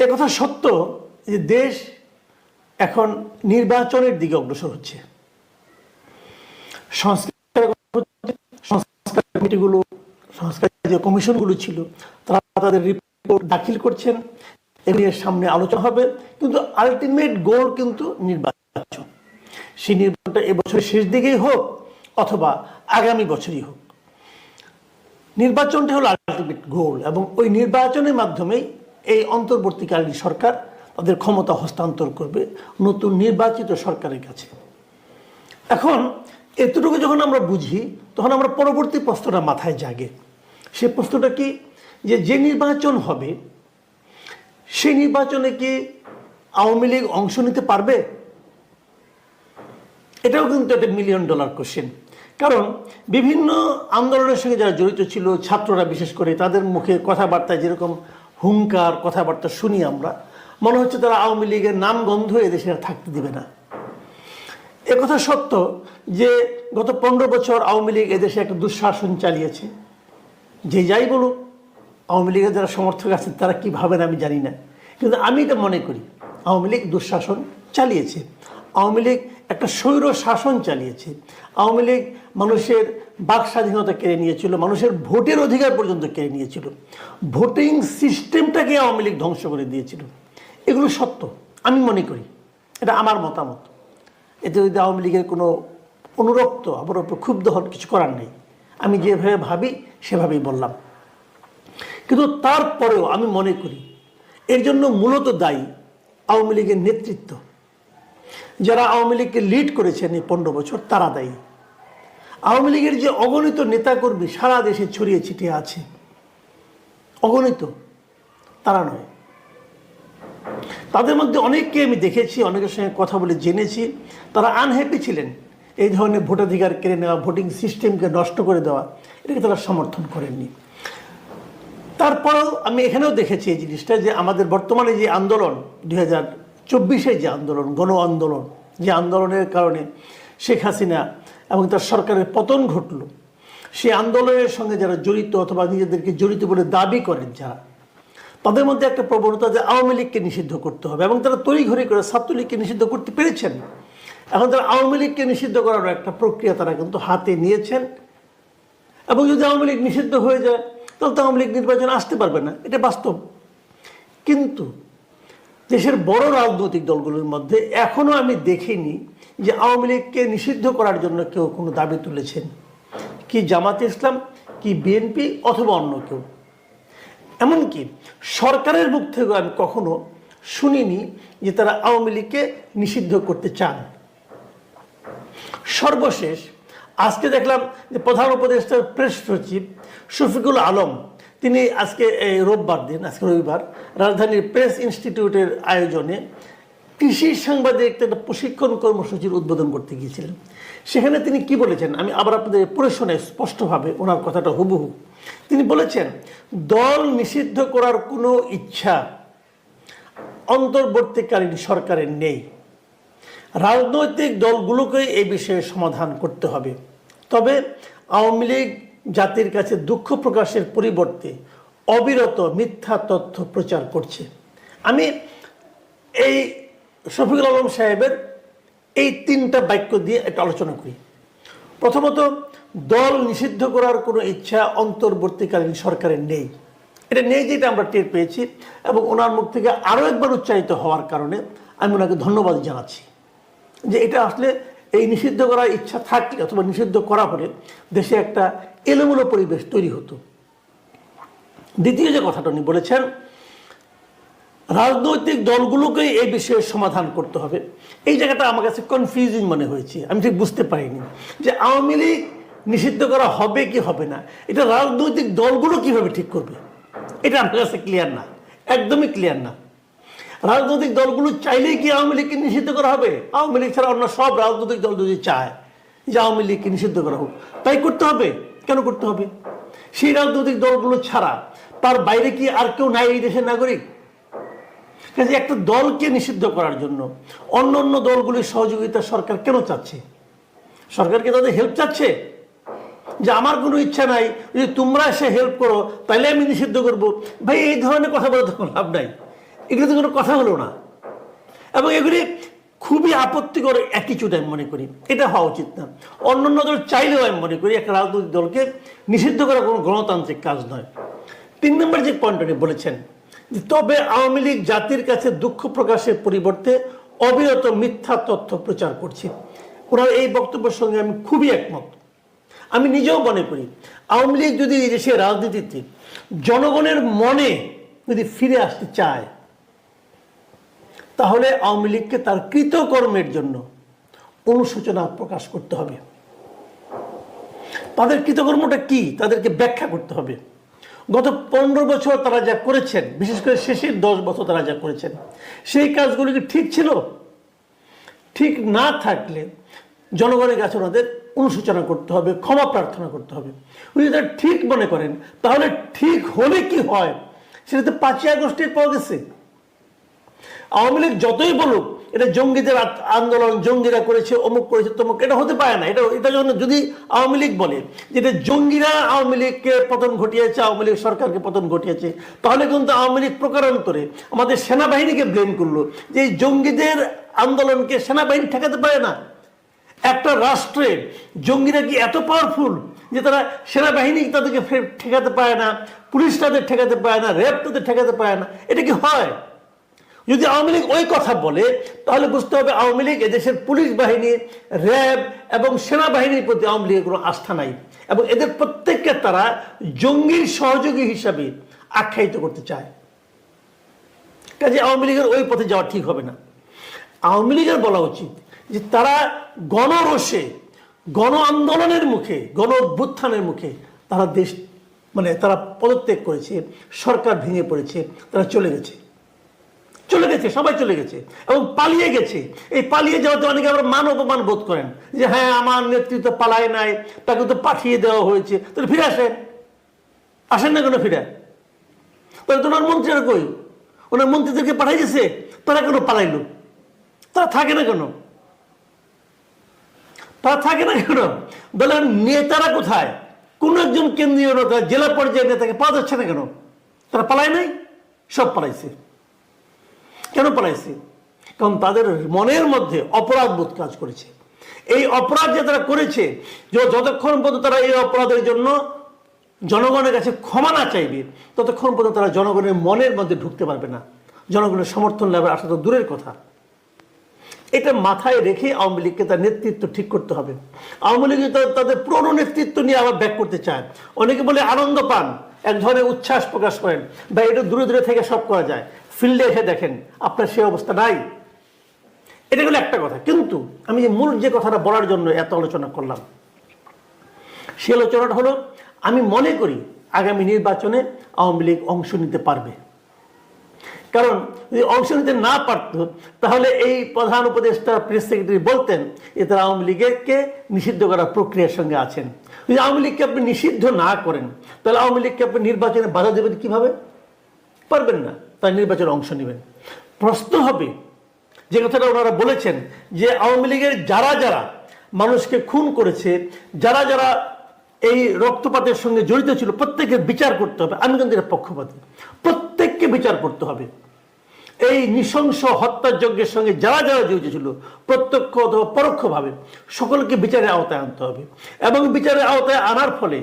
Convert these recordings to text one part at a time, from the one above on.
একথা সত্য যে দেশ এখন নির্বাচনের দিকে অগ্রসর হচ্ছে। সংস্কার কমিটিগুলো, সংস্কার যে কমিশনগুলো ছিল তারা তাদের রিপোর্ট দাখিল করছেন, এর সামনে আলোচনা হবে, কিন্তু আলটিমেট গোল কিন্তু নির্বাচন। সেই নির্বাচনটা এবছরের শেষ দিকেই হোক অথবা আগামী বছরই হোক, নির্বাচনটা হলো আলটিমেট গোল, এবং ওই নির্বাচনের মাধ্যমেই এই অন্তর্বর্তীকালীন সরকার তাদের ক্ষমতা হস্তান্তর করবে নতুন নির্বাচিত সরকারের কাছে। এখন এতটুকু যখন আমরা বুঝি তখন আমরা পরবর্তী প্রশ্নটা মাথায় জাগে। সে প্রশ্নটা কি, যে নির্বাচন হবে সেই নির্বাচনে কি আওয়ামী লীগ অংশ নিতে পারবে? এটাও কিন্তু একটা $1 মিলিয়ন কোশ্চেন। কারণ বিভিন্ন আন্দোলনের সঙ্গে যারা জড়িত ছিল, ছাত্ররা বিশেষ করে, তাদের মুখে কথাবার্তায় যেরকম হুঙ্কার কথাবার্তা শুনি আমরা, মনে হচ্ছে তারা আওয়ামী লীগের নাম গন্ধ এদেশে আর থাকতে দিবে না। একথা সত্য যে গত 15 বছর আওয়ামী লীগ এদেশে একটা দুঃশাসন চালিয়েছে। যে যাই বলুক, আওয়ামী লীগের যারা সমর্থক আছেন তারা কি ভাবেন আমি জানি না, কিন্তু আমি এটা মনে করি আওয়ামী লীগ দুঃশাসন চালিয়েছে। আওয়ামী লীগ একটা স্বৈর শাসন চালিয়েছে। আওয়ামী লীগ মানুষের বাক স্বাধীনতা কেড়ে নিয়েছিল, মানুষের ভোটের অধিকার পর্যন্ত কেড়ে নিয়েছিল, ভোটিং সিস্টেমটাকে আওয়ামী লীগ ধ্বংস করে দিয়েছিল। এগুলো সত্য, আমি মনে করি, এটা আমার মতামত। এতে যদি আওয়ামী লীগের কোনো অনুরক্ত আমার উপর ক্ষুব্ধ হওয়ার কিছু করার নেই, আমি যেভাবে ভাবি সেভাবেই বললাম। কিন্তু তারপরেও আমি মনে করি এর জন্য মূলত দায়ী আওয়ামী লীগের নেতৃত্ব। যারা আওয়ামী লীগকে লিড করেছেন এই 15 বছর তারা দায়ী। আওয়ামী লীগের যে অগণিত নেতাকর্মী সারা দেশে ছড়িয়ে ছিটিয়ে আছে, অগণিত, তারা নয়। তাদের মধ্যে অনেককে আমি দেখেছি, অনেকের সঙ্গে কথা বলে জেনেছি, তারা আনহ্যাপি ছিলেন এই ধরনের ভোটাধিকার কেড়ে নেওয়া, ভোটিং সিস্টেমকে নষ্ট করে দেওয়া, এটাকে তারা সমর্থন করেননি। তারপরেও আমি এখানেও দেখেছি এই জিনিসটা, যে আমাদের বর্তমানে যে আন্দোলন 2024-এ যে আন্দোলন, গণ আন্দোলন, যে আন্দোলনের কারণে শেখ হাসিনা এবং তার সরকারের পতন ঘটল, সেই আন্দোলনের সঙ্গে যারা জড়িত অথবা নিজেদেরকে জড়িত বলে দাবি করেন যারা, তাদের মধ্যে একটা প্রবণতা যে আওয়ামী লীগকে নিষিদ্ধ করতে হবে, এবং তারা তড়িঘড়ি করে ছাত্রলীগকে নিষিদ্ধ করতে পেরেছেন। এখন তারা আওয়ামী লীগকে নিষিদ্ধ করার একটা প্রক্রিয়া তারা কিন্তু হাতে নিয়েছেন, এবং যদি আওয়ামী লীগ নিষিদ্ধ হয়ে যায় তাহলে তো আওয়ামী লীগ নির্বাচনে আসতে পারবে না, এটা বাস্তব। কিন্তু দেশের বড় রাজনৈতিক দলগুলোর মধ্যে এখনও আমি দেখিনি যে আওয়ামী লীগকে নিষিদ্ধ করার জন্য কেউ কোনো দাবি তুলেছেন, কি জামাতে ইসলাম, কি বিএনপি অথবা অন্য কেউ। এমনকি সরকারের মুখ থেকেও আমি কখনো শুনিনি যে তারা আওয়ামী লীগকে নিষিদ্ধ করতে চান। সর্বশেষ আজকে দেখলাম যে প্রধান উপদেষ্টার প্রেস সচিব শফিকুল আলম, তিনি আজকে রোববার দিন, আজকে রবিবার, রাজধানীর প্রেস ইনস্টিটিউটের আয়োজনে কৃষি সাংবাদিকদের একটা প্রশিক্ষণ কর্মসূচির উদ্বোধন করতে গিয়েছিলেন। সেখানে তিনি কি বলেছেন আমি আবার আপনাদের পড়ে শোনাই স্পষ্টভাবে, ওনার কথাটা হুবহু। তিনি বলেছেন, দল নিষিদ্ধ করার কোনো ইচ্ছা অন্তর্বর্তীকালীন সরকারের নেই। রাজনৈতিক দলগুলোকেই এই বিষয়ে সমাধান করতে হবে। তবে আওয়ামী লীগ জাতির কাছে দুঃখ প্রকাশের পরিবর্তে অবিরত মিথ্যা তথ্য প্রচার করছে। আমি এই শফিকুল আলম সাহেবের এই 3টা বাক্য দিয়ে একটা আলোচনা করি। প্রথমত, দল নিষিদ্ধ করার কোনো ইচ্ছা অন্তর্বর্তীকালীন সরকারের নেই। এটা নেই যেটা আমরা টের পেয়েছি, এবং ওনার মুখ থেকে আরও একবার উচ্চারিত হওয়ার কারণে আমি ওনাকে ধন্যবাদ জানাচ্ছি, যে এটা আসলে এই নিষিদ্ধ করার ইচ্ছা থাকলে অথবা নিষিদ্ধ করা হলে দেশে একটা এলোমেলো পরিবেশ তৈরি হতো। দ্বিতীয় যে কথাটা উনি বলেছেন, রাজনৈতিক দলগুলোকেই এই বিষয়ে সমাধান করতে হবে, এই জায়গাটা আমার কাছে কনফিউজিং মনে হয়েছে। আমি ঠিক বুঝতে পারিনি যে আওয়ামী লীগ নিষিদ্ধ করা হবে কি হবে না, এটা রাজনৈতিক দলগুলো কিভাবে ঠিক করবে, এটা আমার কাছে ক্লিয়ার না, একদমই ক্লিয়ার না। রাজনৈতিক দলগুলো চাইলেই কি আওয়ামী লীগকে নিষিদ্ধ করা হবে? আওয়ামী লীগ ছাড়া অন্য সব রাজনৈতিক দল যদি চায় যে আওয়ামী লীগকে নিষিদ্ধ করা হোক, তাই করতে হবে। কেন করতে হবে? সেই রাজনৈতিক দলগুলো ছাড়া তার বাইরে কি আর কেউ নাই এই দেশের নাগরিক? কাজে একটা দলকে নিষিদ্ধ করার জন্য অন্য অন্য দলগুলির সহযোগিতা সরকার কেন চাচ্ছে? সরকারকে তাদের হেল্প চাচ্ছে যে আমার কোনো ইচ্ছা নাই, যদি তোমরা এসে হেল্প করো তাহলে আমি নিষিদ্ধ করবো। ভাই, এই ধরনের কথা বলে তো লাভ নাই। এগুলো তো কোনো কথা হলো না। এবং এগুলি খুবই আপত্তিকর অ্যাটিচিউড আমি মনে করি, এটা হওয়া উচিত না। অন্যান্য দল চাইলেও আমি মনে করি একটা রাজনৈতিক দলকে নিষিদ্ধ করা কোনো গণতান্ত্রিক কাজ নয়। 3 নম্বর যে পয়েন্ট উনি বলেছেন, তবে আওয়ামী লীগ জাতির কাছে দুঃখ প্রকাশের পরিবর্তে অবিরত মিথ্যা তথ্য প্রচার করছে। ওনার এই বক্তব্যের সঙ্গে আমি খুবই একমত। আমি নিজেও মনে করি আওয়ামী লীগ যদি দেশের রাজনীতিতে জনগণের মনে যদি ফিরে আসতে চায়, তাহলে আওয়ামী লীগকে তার কৃতকর্মের জন্য অনুশোচনা প্রকাশ করতে হবে। তাদের কৃতকর্মটা কি তাদেরকে ব্যাখ্যা করতে হবে। গত 15 বছর তারা যা করেছেন, বিশেষ করে শেষের 10 বছর তারা যা করেছেন, সেই কাজগুলি কি ঠিক ছিল? ঠিক না থাকলে জনগণের কাছে ওনাদের অনুশোচনা করতে হবে, ক্ষমা প্রার্থনা করতে হবে। উনি যদি ঠিক মনে করেন, তাহলে ঠিক হলে কি হয় সেটা তো 5ই আগস্টের পাওয়া গেছে। আওয়ামী লীগ যতই বলুক এটা জঙ্গিদের আন্দোলন, জঙ্গিরা করেছে, অমুক করেছে, তমুক, এটা হতে পারে না। এটা যদি আওয়ামী লীগ বলে যে এটা জঙ্গিরা আওয়ামী লীগকে পতন ঘটিয়েছে, আওয়ামী লীগ সরকারকে পতন ঘটিয়েছে, তাহলে কিন্তু আওয়ামী লীগ প্রকারান্তরে আমাদের সেনাবাহিনীকে ব্লেম করলো যে এই জঙ্গিদের আন্দোলনকে সেনাবাহিনী ঠেকাতে পারে না। একটা রাষ্ট্রের জঙ্গিরা কি এত পাওয়ারফুল যে তারা সেনাবাহিনী তাদেরকে ঠেকাতে পারে না, পুলিশ তাদের ঠেকাতে পারে না, র্যাব তাদের ঠেকাতে পারে না? এটা কি হয়? যদি আওয়ামী লীগ ওই কথা বলে, তাহলে বুঝতে হবে আওয়ামী লীগ এদেশের পুলিশ বাহিনী, র্যাব এবং সেনাবাহিনীর প্রতি আওয়ামী লীগের কোনো আস্থা নাই, এবং এদের প্রত্যেককে তারা জঙ্গির সহযোগী হিসাবে আখ্যায়িত করতে চায়। কাজে আওয়ামী লীগের ওই পথে যাওয়া ঠিক হবে না। আওয়ামী লীগের বলা উচিত যে তারা গণরোষে, গণ আন্দোলনের মুখে, গণ অভ্যুত্থানের মুখে তারা তারা পদত্যাগ করেছে, সরকার ভেঙে পড়েছে, তারা চলে গেছে, সবাই চলে গেছে এবং পালিয়ে গেছে। এই পালিয়ে যাওয়াতে অনেকে আবার মান অপমান বোধ করেন যে হ্যাঁ আমার নেতৃত্ব পালায় নাই, তাকে তো পাঠিয়ে দেওয়া হয়েছে, তাহলে ফিরে আসেন না কেন? ফিরে তাহলে তোমার মন্ত্রীরা কই? ওনার মন্ত্রীদেরকে পাঠাই দিয়েছে, তারা কেন পালাইল? তারা থাকে না কেন? দলের নেতারা কোথায়? কোন একজন কেন্দ্রীয় নেতা, জেলা পর্যায়ের নেতাকে পাওয়া যাচ্ছে না কেন? তারা পালায় নাই? সব পালাইছে। কেন পালাইছে? কারণ তাদের মনের মধ্যে অপরাধ বোধ কাজ করেছে। এই অপরাধ যে তারা করেছে, যতক্ষণ পর্যন্ত তারা এই অপরাধের জন্য জনগণের কাছে ক্ষমা না চাইবে, ততক্ষণ পর্যন্ত তারা জনগণের মনের মধ্যে ঢুকতে পারবে না। জনগণের সমর্থন লাভের আশা তো দূরের কথা। এটা মাথায় রেখে আওয়ামী লীগকে তার নেতৃত্ব ঠিক করতে হবে। আওয়ামী লীগ তাদের পুরনো নেতৃত্ব নিয়ে আবার ব্যাক করতে চায়। অনেকে বলে আনন্দ পান, এক ধরনের উচ্ছ্বাস প্রকাশ করেন, বা এটা দূরে দূরে থেকে সব করা যায়। ফিল্ডে এসে দেখেন আপনার সে অবস্থা নাই। এটা হলো একটা কথা। কিন্তু আমি মূল যে কথাটা বলার জন্য এত আলোচনা করলাম, সে আলোচনাটা হলো, আমি মনে করি আগামী নির্বাচনে আওয়ামী লীগ অংশ নিতে পারবে। কারণ যদি অংশ নিতে না পারত, তাহলে এই প্রধান উপদেষ্টা, প্রেস সেক্রেটারি বলতেন যে তারা আওয়ামী লীগকে নিষিদ্ধ করার প্রক্রিয়ার সঙ্গে আছেন। যদি আওয়ামী লীগকে আপনি নিষিদ্ধ না করেন, তাহলে আওয়ামী লীগকে আপনি নির্বাচনে বাধা দেবেন কিভাবে? পারবেন না। তাই নির্বাচনে অংশ নেবেন। প্রশ্ন হবে, যে কথাটা ওনারা বলেছেন যে আওয়ামী লীগের যারা যারা মানুষকে খুন করেছে, যারা যারা এই রক্তপাতের সঙ্গে জড়িত ছিল, প্রত্যেকের বিচার করতে হবে। আমি কিন্তু এর পক্ষপাতী, প্রত্যেককে বিচার করতে হবে। এই নৃশংস হত্যাযজ্ঞের সঙ্গে যারা যারা জড়িত ছিল, প্রত্যক্ষ অথবা পরোক্ষভাবে, সকলকে বিচারের আওতায় আনতে হবে। এবং বিচারের আওতায় আনার ফলে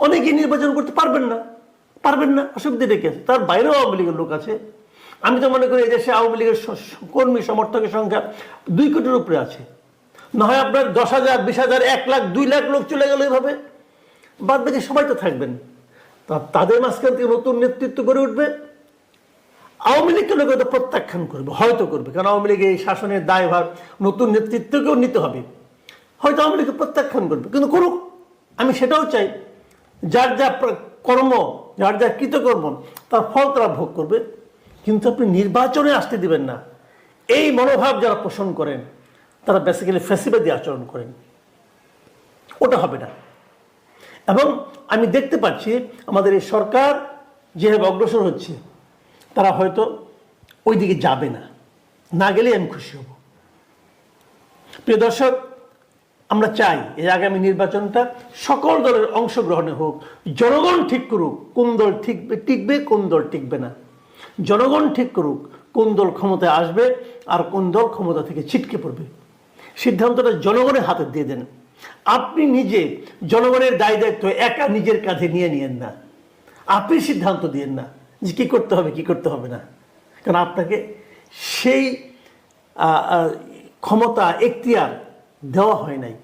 অনেকে নির্বাচন করতে পারবেন না, অসুবিধা ডেকে আছে। তার বাইরেও আওয়ামী লীগের লোক আছে। আমি তো মনে করি এদেশে আওয়ামী লীগের কর্মী সমর্থকের সংখ্যা 2 কোটির উপরে আছে। না হয় আপনার 10,000, 20,000, 1 লাখ, 2 লাখ লোক চলে গেল এভাবে, বাদ বাকি সবাই তো থাকবেন। তাদের মাঝখান থেকে নতুন নেতৃত্ব গড়ে উঠবে। আওয়ামী লীগকে লোক হয়তো প্রত্যাখ্যান করবে, কারণ আওয়ামী লীগ এই শাসনের দায়ভার নতুন নেতৃত্বকেও নিতে হবে। হয়তো আওয়ামী লীগকে প্রত্যাখ্যান করবে, কিন্তু করুক। আমি সেটাও চাই, যার যা কর্ম, যার যা কৃতকর্ম, তার ফল তারা ভোগ করবে। কিন্তু আপনি নির্বাচনে আসতে দিবেন না, এই মনোভাব যারা পোষণ করেন, তারা বেসিক্যালি ফ্যাসিবাদী আচরণ করেন। ওটা হবে না। এবং আমি দেখতে পাচ্ছি আমাদের এই সরকার যেভাবে অগ্রসর হচ্ছে, তারা হয়তো ওই দিকে যাবে না গেলে আমি খুশি হব। প্রিয় দর্শক, আমরা চাই এই আগামী নির্বাচনটা সকল দলের অংশগ্রহণে হোক। জনগণ ঠিক করুক কোন দল টিকবে, কোন দল টিকবে না। জনগণ ঠিক করুক কোন দল ক্ষমতায় আসবে আর কোন দল ক্ষমতা থেকে ছিটকে পড়বে। সিদ্ধান্তটা জনগণের হাতে দিয়ে দেন। আপনি নিজে জনগণের দায় দায়িত্ব একা নিজের কাঁধে নিয়ে নিয়েন না। আপনি সিদ্ধান্ত দিয়েন না যে কী করতে হবে কী করতে হবে না, কারণ আপনাকে সেই ক্ষমতা এখতিয়ার দেওয়া হয় নাই।